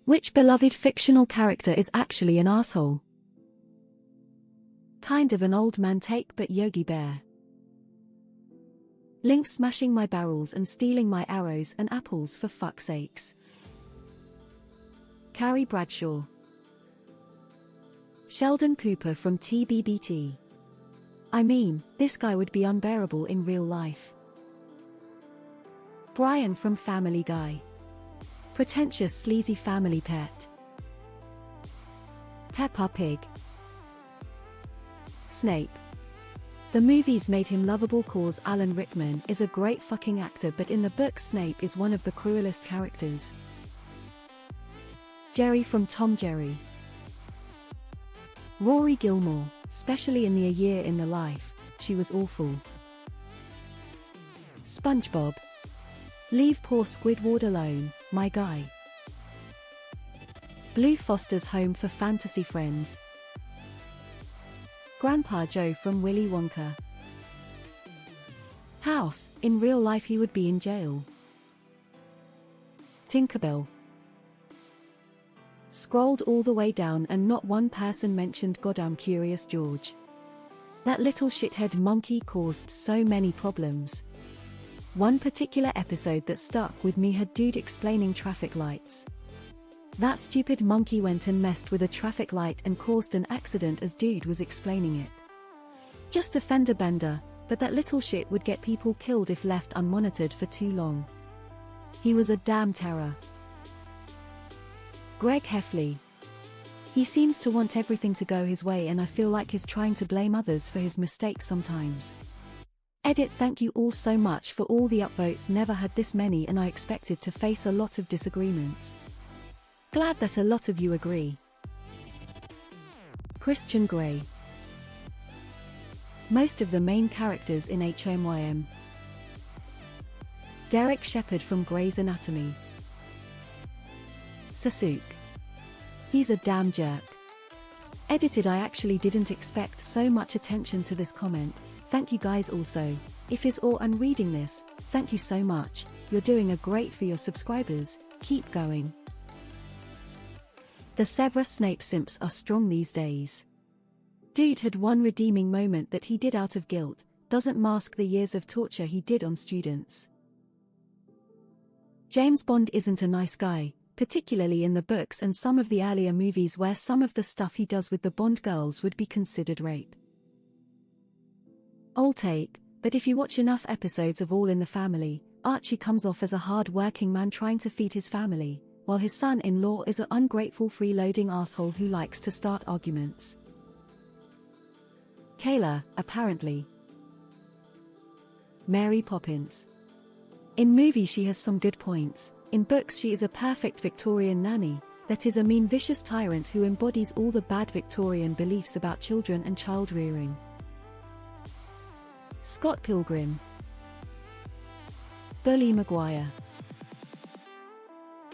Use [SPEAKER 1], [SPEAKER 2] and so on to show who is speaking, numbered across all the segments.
[SPEAKER 1] Which beloved fictional character is actually an asshole? Kind of an old man take, but Yogi Bear. Link smashing my barrels and stealing my arrows and apples for fuck's sakes. Carrie Bradshaw. Sheldon Cooper from TBBT. I mean, this guy would be unbearable in real life. Brian from Family Guy. Pretentious sleazy family pet. Peppa Pig. Snape. The movies made him lovable cause Alan Rickman is a great fucking actor, but in the book Snape is one of the cruelest characters. Jerry from Tom Jerry. Rory Gilmore, especially in the A Year in the Life, she was awful. SpongeBob. Leave poor Squidward alone, my guy. Blue Foster's Home for Fantasy Friends. Grandpa Joe from Willy Wonka. House, in real life he would be in jail. Tinkerbell. Scrolled all the way down and not one person mentioned goddamn Curious George. That little shithead monkey caused so many problems. One particular episode that stuck with me had dude explaining traffic lights. That stupid monkey went and messed with a traffic light and caused an accident as dude was explaining it. Just a fender bender, but that little shit would get people killed if left unmonitored for too long. He was a damn terror. Greg Heffley. He seems to want everything to go his way, and I feel like he's trying to blame others for his mistakes sometimes. Edit. Thank you all so much for all the upvotes, never had this many and I expected to face a lot of disagreements. Glad that a lot of you agree. Christian Grey. Most of the main characters in HMYM. Derek Shepherd from Grey's Anatomy. Sasuke. He's a damn jerk. Edited. I actually didn't expect so much attention to this comment. Thank you guys also. If is or I'm reading this, thank you so much. You're doing a great for your subscribers. Keep going. The Severus Snape simps are strong these days. Dude had one redeeming moment that he did out of guilt, doesn't mask the years of torture he did on students. James Bond isn't a nice guy, particularly in the books and some of the earlier movies where some of the stuff he does with the Bond girls would be considered rape. Old take, but if you watch enough episodes of All in the Family, Archie comes off as a hard-working man trying to feed his family, while his son-in-law is an ungrateful freeloading asshole who likes to start arguments. Kayla, apparently. Mary Poppins. In movies she has some good points, in books she is a perfect Victorian nanny, that is a mean vicious tyrant who embodies all the bad Victorian beliefs about children and child rearing. Scott Pilgrim. Bully Maguire.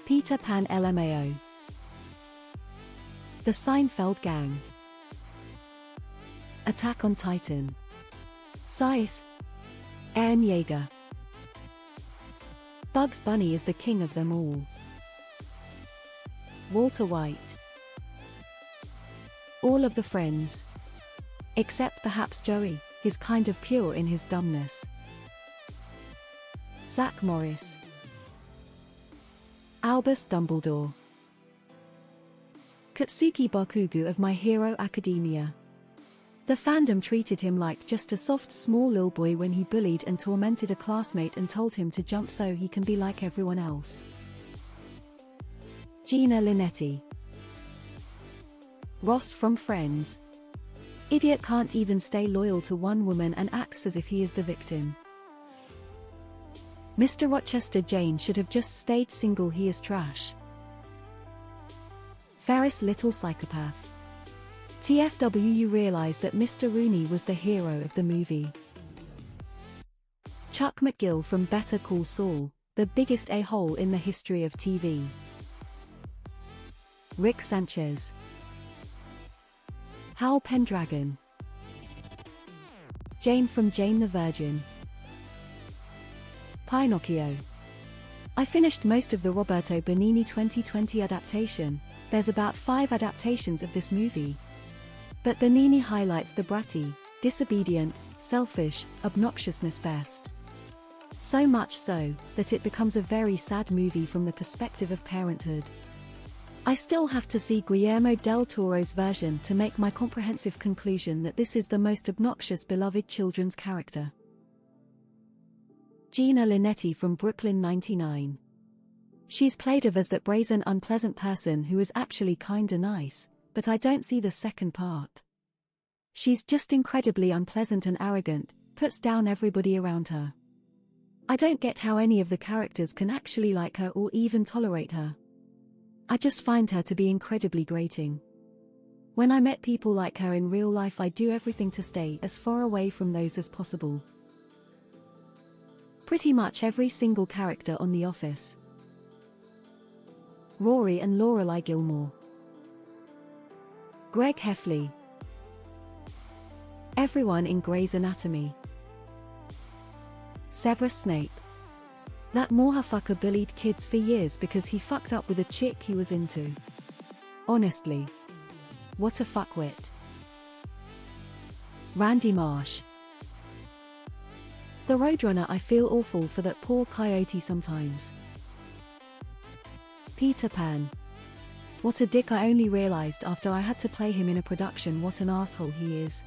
[SPEAKER 1] Peter Pan LMAO. The Seinfeld Gang. Attack on Titan. Size. Eren Yeager. Bugs Bunny is the king of them all. Walter White. All of the Friends. Except perhaps Joey, he's kind of pure in his dumbness. Zach Morris. Albus Dumbledore. Katsuki Bakugo of My Hero Academia. The fandom treated him like just a soft small lil boy when he bullied and tormented a classmate and told him to jump so he can be like everyone else. Gina Linetti. Ross from Friends. Idiot can't even stay loyal to one woman and acts as if he is the victim. Mr. Rochester Jane should have just stayed single, he is trash. Ferris Little Psychopath. TFW, you realize that Mr. Rooney was the hero of the movie. Chuck McGill from Better Call Saul, the biggest a-hole in the history of TV. Rick Sanchez. Hal Pendragon. Jane from Jane the Virgin. Pinocchio. I finished most of the Roberto Benigni 2020 adaptation. There's about 5 adaptations of this movie. But Benigni highlights the bratty, disobedient, selfish, obnoxiousness best. So much so, that it becomes a very sad movie from the perspective of parenthood. I still have to see Guillermo del Toro's version to make my comprehensive conclusion that this is the most obnoxious beloved children's character. Gina Linetti from Brooklyn 99. She's played of as that brazen unpleasant person who is actually kinda nice, but I don't see the second part. She's just incredibly unpleasant and arrogant, puts down everybody around her. I don't get how any of the characters can actually like her or even tolerate her. I just find her to be incredibly grating. When I met people like her in real life, I do everything to stay as far away from those as possible. Pretty much every single character on The Office. Rory and Lorelai Gilmore. Greg Heffley. Everyone in Grey's Anatomy. Severus Snape. That motherfucker bullied kids for years because he fucked up with a chick he was into. Honestly. What a fuckwit. Randy Marsh. The Roadrunner. I feel awful for that poor coyote sometimes. Peter Pan. What a dick. I only realized after I had to play him in a production what an asshole he is.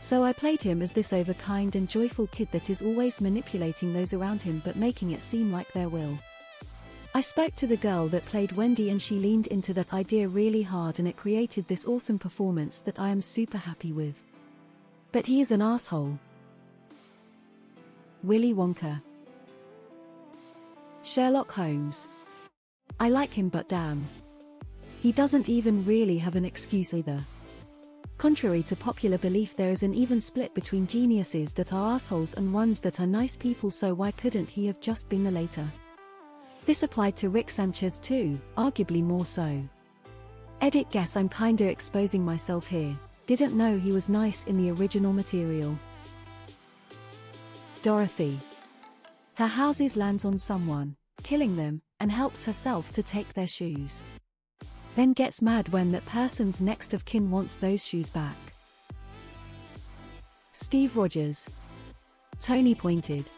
[SPEAKER 1] So I played him as this overkind and joyful kid that is always manipulating those around him but making it seem like their will. I spoke to the girl that played Wendy and she leaned into that idea really hard and it created this awesome performance that I am super happy with. But he is an asshole. Willy Wonka. Sherlock Holmes. I like him but damn. He doesn't even really have an excuse either. Contrary to popular belief, there is an even split between geniuses that are assholes and ones that are nice people, so why couldn't he have just been the latter? This applied to Rick Sanchez too, arguably more so. Edit guess I'm kinda exposing myself here, didn't know he was nice in the original material. Dorothy. Her houses lands on someone, killing them, and helps herself to take their shoes. Then gets mad when that person's next of kin wants those shoes back. Steve Rogers. Tony Pointed.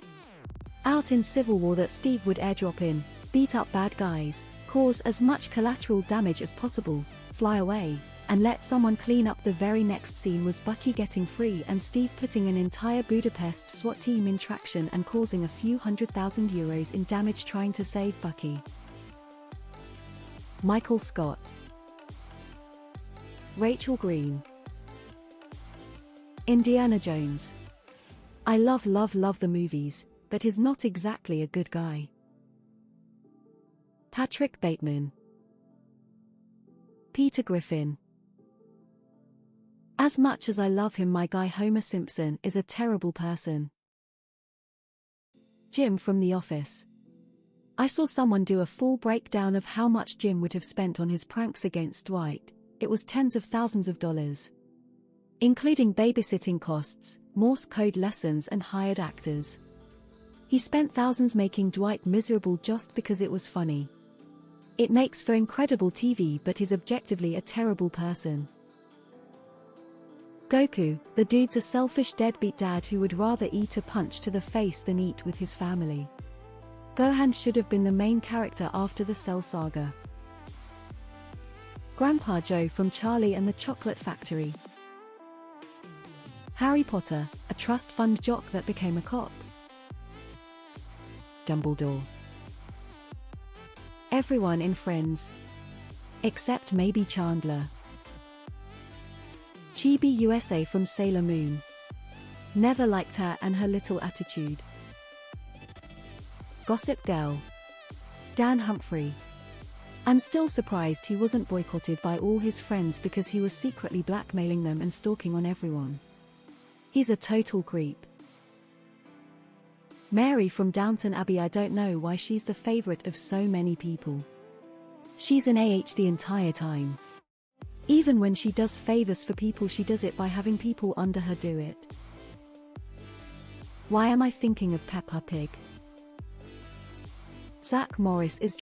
[SPEAKER 1] Out in Civil War that Steve would airdrop in, beat up bad guys, cause as much collateral damage as possible, fly away, and let someone clean up. The very next scene was Bucky getting free and Steve putting an entire Budapest SWAT team in traction and causing a few €100,000 in damage trying to save Bucky. Michael Scott. Rachel Green. Indiana Jones. I love the movies, but is not exactly a good guy. Patrick Bateman. Peter Griffin. As much as I love him, my guy Homer Simpson is a terrible person. Jim from The Office. I saw someone do a full breakdown of how much Jim would have spent on his pranks against Dwight. It was tens of thousands of dollars. Including babysitting costs, Morse code lessons and hired actors. He spent thousands making Dwight miserable just because it was funny. It makes for incredible TV but is objectively a terrible person. Goku, the dude's a selfish deadbeat dad who would rather eat a punch to the face than eat with his family. Gohan should have been the main character after the Cell Saga. Grandpa Joe from Charlie and the Chocolate Factory. Harry Potter, a trust fund jock that became a cop. Dumbledore. Everyone in Friends. Except maybe Chandler. Chibi USA from Sailor Moon. Never liked her and her little attitude. Gossip Girl. Dan Humphrey. I'm still surprised he wasn't boycotted by all his friends because he was secretly blackmailing them and stalking on everyone. He's a total creep. Mary from Downton Abbey. I don't know why she's the favorite of so many people. She's an AH the entire time. Even when she does favors for people, she does it by having people under her do it. Why am I thinking of Peppa Pig? Zach Morris is